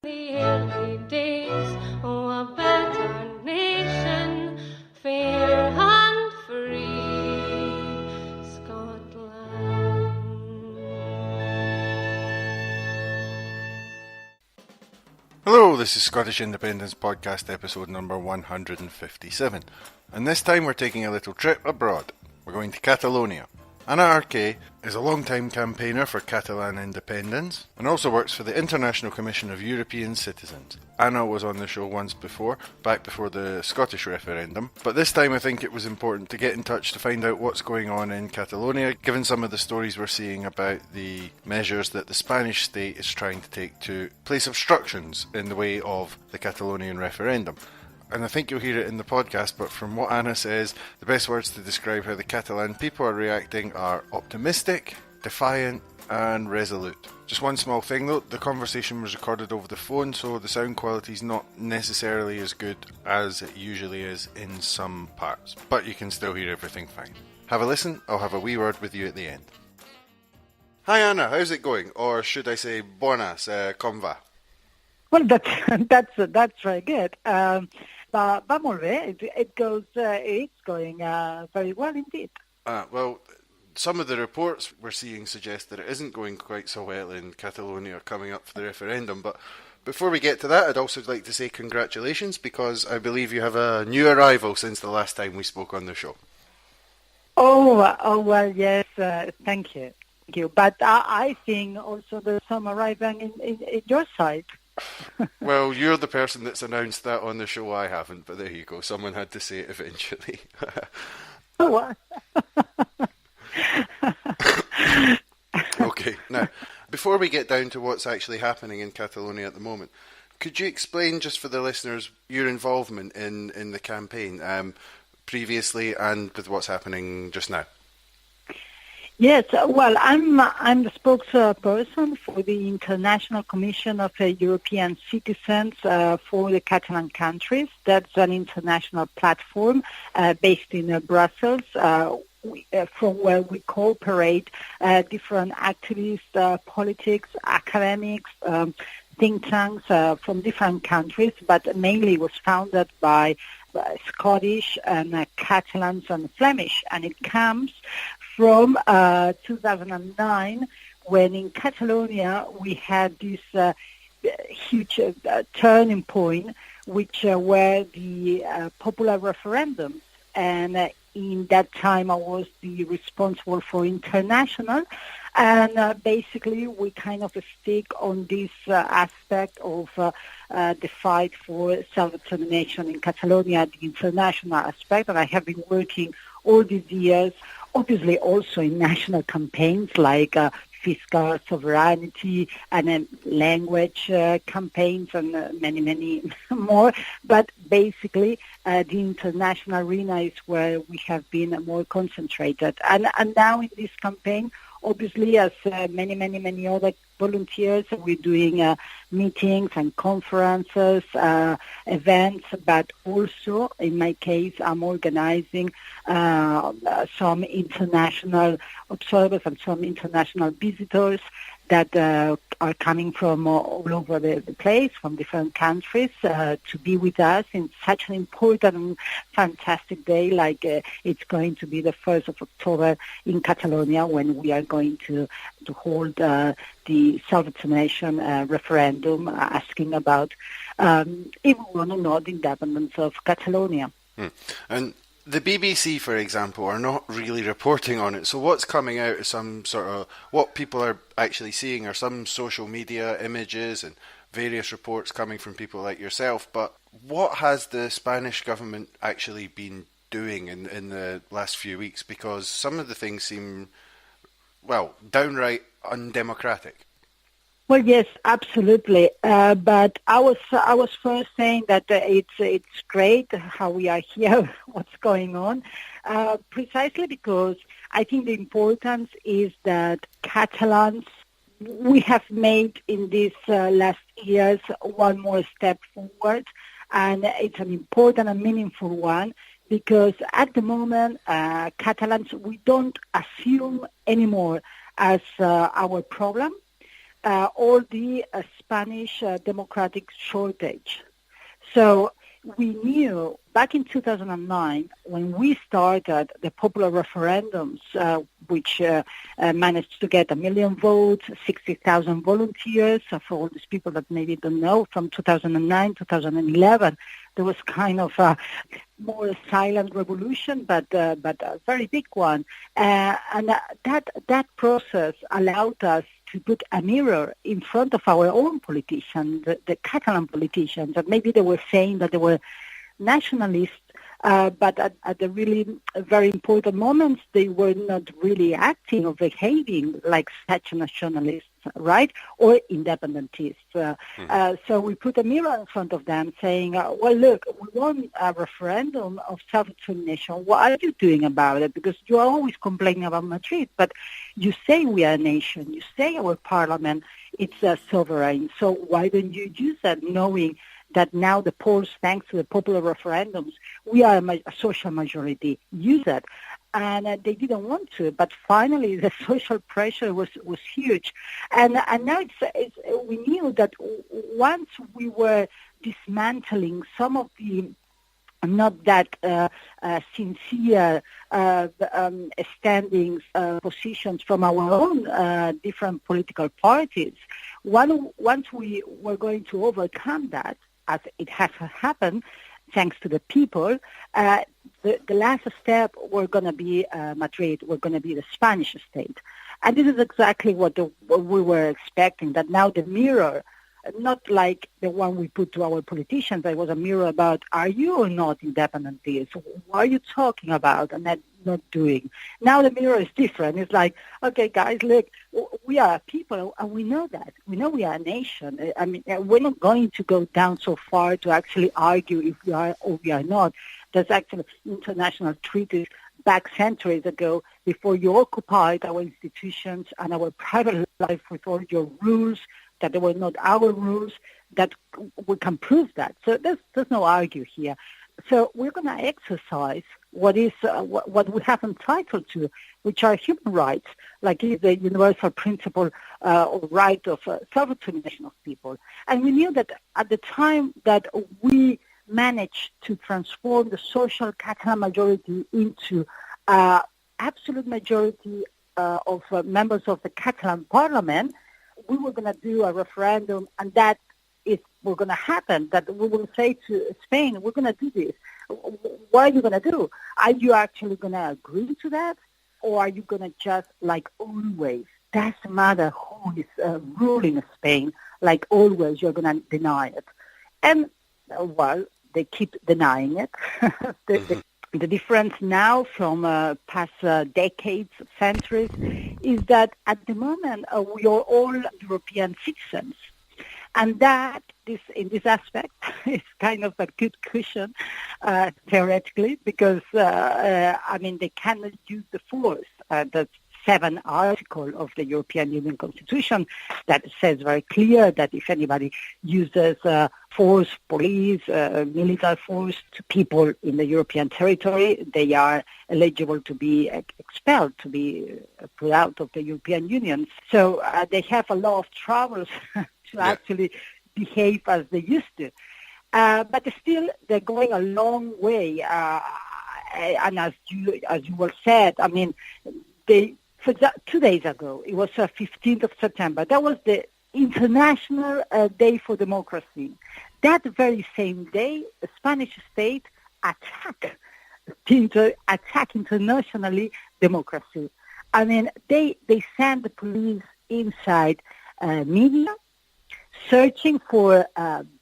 the early days, oh, a better nation, fair and free, Scotland. Hello, this is Scottish Independence Podcast episode number 157, and this time we're taking a little trip abroad. We're going to Catalonia. Anna Arqué is a long-time campaigner for Catalan independence and also works for the International Commission of European Citizens. Anna was on the show once before, back before the Scottish referendum, but this time I think it was important to get in touch to find out what's going on in Catalonia, given some of the stories we're seeing about the measures that the Spanish state is trying to take to place obstructions in the way of the Catalonian referendum. And I think you'll hear it in the podcast, but from what Anna says, the best words to describe how the Catalan people are reacting are optimistic, defiant, and resolute. Just one small thing though, the conversation was recorded over the phone, so the sound quality is not necessarily as good as it usually is in some parts, but you can still hear everything fine. Have a listen, I'll have a wee word with you at the end. Hi Anna, how's it going? Or should I say, buenas, com va? Well, that's very good. But molt bé. It's going very well indeed. Well, some of the reports we're seeing suggest that it isn't going quite so well in Catalonia coming up for the referendum. But before we get to that, I'd also like to say congratulations, because I believe you have a new arrival since the last time we spoke on the show. Oh well, yes. Thank you. But I think also there's some arriving in your side. Well, you're the person that's announced that on the show. I haven't, but there you go. Someone had to say it eventually. Oh, Okay, now, before we get down to what's actually happening in Catalonia at the moment, could you explain, just for the listeners, your involvement in the campaign previously and with what's happening just now? Yes, well, I'm the spokesperson for the International Commission of European Citizens for the Catalan countries. That's an international platform based in Brussels, from where we cooperate different activists, politics, academics, think tanks from different countries, but mainly was founded by Scottish and Catalans and Flemish, and it comes from 2009, when in Catalonia we had this huge turning point, which were the popular referendums. And in that time I was the responsible for international, and basically we kind of stick on this aspect of the fight for self-determination in Catalonia, the international aspect, and I have been working all these years, obviously also in national campaigns like fiscal sovereignty and language campaigns and many more. But basically, the international arena is where we have been more concentrated. And now in this campaign, obviously, as many other volunteers, we're doing meetings and conferences, events, but also, in my case, I'm organizing some international observers and some international visitors that are coming from all over the place, from different countries, to be with us in such an important and fantastic day like it's going to be the 1st of October in Catalonia, when we are going to hold the self-determination referendum asking about if we want or not the independence of Catalonia. And the BBC, for example, are not really reporting on it. So what's coming out is some sort of, what people are actually seeing are some social media images and various reports coming from people like yourself. But what has the Spanish government actually been doing in the last few weeks? Because some of the things seem, well, downright undemocratic. Well, yes, absolutely. But I was first saying that it's great how we are here, what's going on, precisely because I think the importance is that Catalans, we have made in these last years one more step forward, and it's an important and meaningful one, because at the moment, Catalans, we don't assume anymore as our problem. or the Spanish democratic shortage. So we knew back in 2009, when we started the popular referendums, which managed to get 1 million votes, 60,000 volunteers, for all these people that maybe don't know, from 2009, 2011, there was kind of a more silent revolution, but a very big one. And that process allowed us to put a mirror in front of our own politicians, the Catalan politicians, that maybe they were saying that they were nationalists, but at the really very important moments, they were not really acting or behaving like such nationalists, right, or independentists. So we put a mirror in front of them saying, well, look, we want a referendum of self-determination. What are you doing about it? Because you are always complaining about Madrid, but you say we are a nation. You say our parliament, it's sovereign. So why don't you use that, knowing that now the polls, thanks to the popular referendums, we are a social majority. Use it. And they didn't want to, but finally the social pressure was huge. And now we knew that once we were dismantling some of the not that sincere standings, positions from our own different political parties, once we were going to overcome that, as it has happened, thanks to the people, the last step were going to be Madrid, were going to be the Spanish state. And this is exactly what we were expecting, that now the mirror, not like the one we put to our politicians, it was a mirror about, are you or not independentists? What are you talking about and not doing? Now the mirror is different. It's like, okay, guys, look, we are a people, and we know that. We know we are a nation. I mean, we're not going to go down so far to actually argue if we are or we are not. There's actually international treaties back centuries ago, before you occupied our institutions and our private life with all your rules, that they were not our rules, that we can prove that. So there's no argue here. So we're going to exercise what we have entitled to, which are human rights, like the universal principle or right of self-determination of people. And we knew that at the time that we managed to transform the social Catalan majority into absolute majority of members of the Catalan parliament, we were going to do a referendum, and that is what's going to happen, that we will say to Spain, we're going to do this. What are you going to do? Are you actually going to agree to that? Or are you going to just, like always, doesn't matter who is ruling Spain, like always, you're going to deny it? And, well, they keep denying it. The difference now from past decades, centuries, is that at the moment we are all European citizens. And that, in this aspect, is kind of a good cushion, theoretically, because, they cannot use the force. The 7th article of the European Union Constitution that says very clear that if anybody uses force, police, military force to people in the European territory, they are eligible to be expelled, to be put out of the European Union. So they have a lot of troubles to actually behave as they used to. But still, they're going a long way. And as you well said, I mean, for 2 days ago, it was 15th of September, that was the International Day for Democracy. That very same day, the Spanish state attacked internationally democracy. I mean, they sent the police inside media, searching for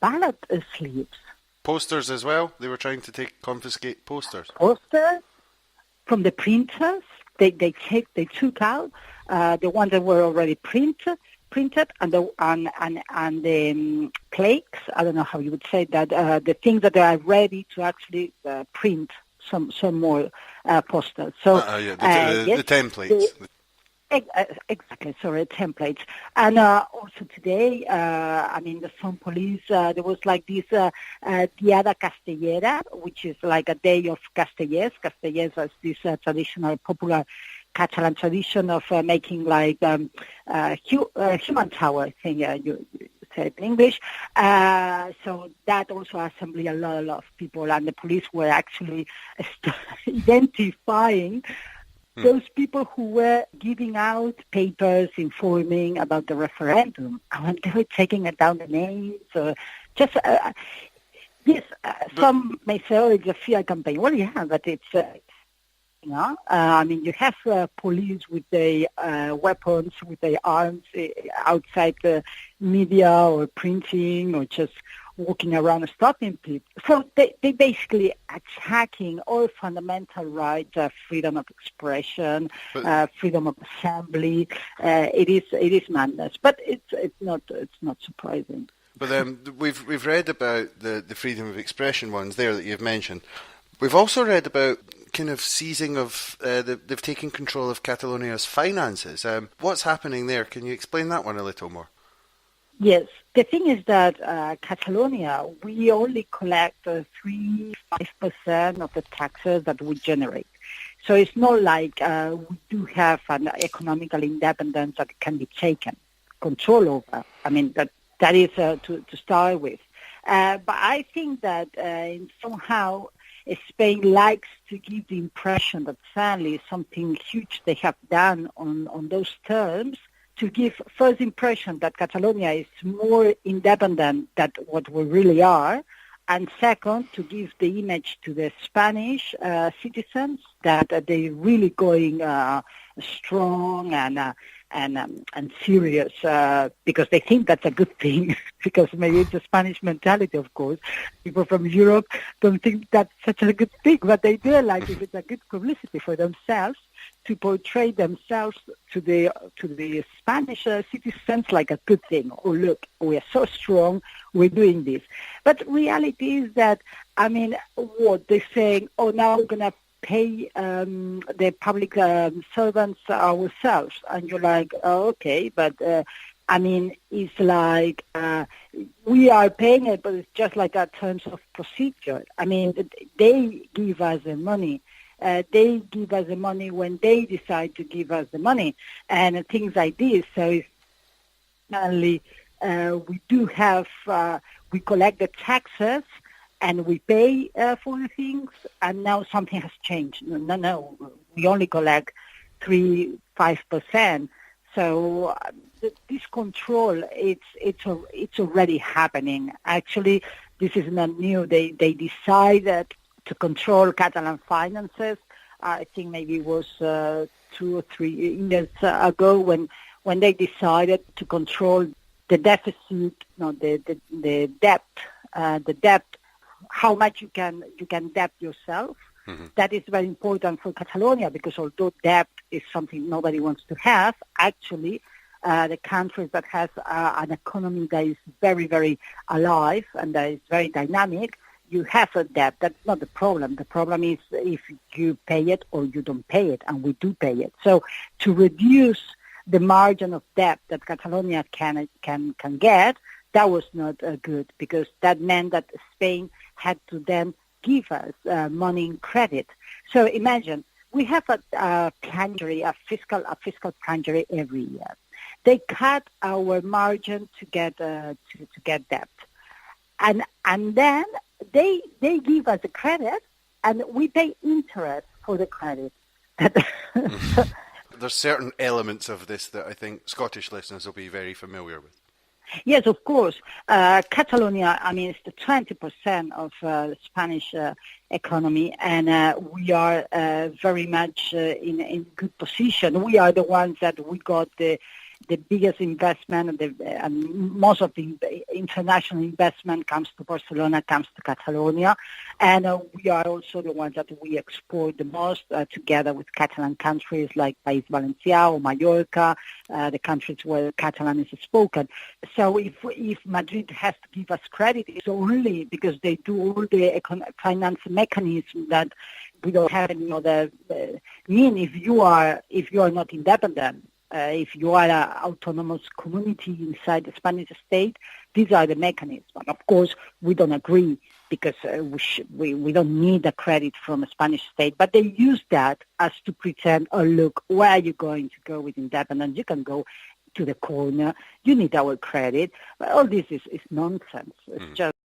ballot slips. Posters as well? They were trying to confiscate posters. Posters from the printers. They took out the ones that were already printed, and the plaques. I don't know how you would say that. The things that are ready to actually print some more posters. So the templates. Exactly, sorry, templates. And also today, some police, there was like this Diada Castellera, which is like a day of Castellers. Castellers is this traditional popular Catalan tradition of making like human tower thing, you said in English. So that also assembled a lot of people, and the police were actually identifying those people who were giving out papers informing about the referendum. And they were taking down the names. Some may say, oh, it's a fear campaign. Well, yeah, but it's... I mean, you have police with their weapons, with their arms outside the media or printing or just walking around stopping people. So they basically attacking all fundamental rights, freedom of expression, freedom of assembly. It is madness, but it's not surprising. But we've read about the freedom of expression ones there that you've mentioned. We've also read about kind of seizing of, they've taken control of Catalonia's finances. What's happening there? Can you explain that one a little more? Yes. The thing is that Catalonia, we only collect 3-5% of the taxes that we generate. So it's not like we do have an economical independence that can be taken control over. I mean, that is to start with. But I think that somehow Spain likes to give the impression that suddenly something huge they have done on those terms, to give first impression that Catalonia is more independent than what we really are, and second, to give the image to the Spanish citizens that they're really going strong and serious because they think that's a good thing, because maybe it's a Spanish mentality, of course. People from Europe don't think that's such a good thing, but they do like if it's a good publicity for themselves to portray themselves to the Spanish citizens like a good thing. Oh, look, we are so strong, we're doing this. But reality is that, I mean, what they're saying, oh, now we're going to pay the public servants ourselves. And you're like, oh, okay, but I mean, it's like we are paying it, but it's just like a terms of procedure. I mean, they give us the money. They give us the money when they decide to give us the money, and things like this. So it's only we do have, we collect the taxes and we pay for the things, and now something has changed. No, we only collect 3-5%. So this control, it's already happening. Actually, this is not new. They decided to control Catalan finances. I think maybe it was 2 or 3 years ago when they decided to control the deficit, the debt, how much you can debt yourself. Mm-hmm. That is very important for Catalonia, because although debt is something nobody wants to have, actually the countries that has an economy that is very, very alive and that is very dynamic, you have a debt. That's not the problem. The problem is if you pay it or you don't pay it, and we do pay it. So to reduce the margin of debt that Catalonia can get, that was not good, because that meant that Spain had to then give us money in credit. So imagine, we have a fiscal planjury every year. They cut our margin to get debt, and then they give us a credit, and we pay interest for the credit. There's certain elements of this that I think Scottish listeners will be very familiar with. Yes, of course. Catalonia, I mean, it's the 20% of the Spanish economy, and we are very much in good position. We are the ones that we got the biggest investment, and most of the international investment comes to Barcelona, comes to Catalonia, and we are also the ones that we export the most, together with Catalan countries like País Valencià or Mallorca, the countries where Catalan is spoken. So if Madrid has to give us credit, it's only because they do all the finance mechanisms that we don't have any other mean. If you are not independent, if you are an autonomous community inside the Spanish state, these are the mechanisms. And of course, we don't agree because we don't need a credit from a Spanish state. But they use that as to pretend, oh, look, where are you going to go with independence? You can go to the corner. You need our credit. But all this is nonsense. It's just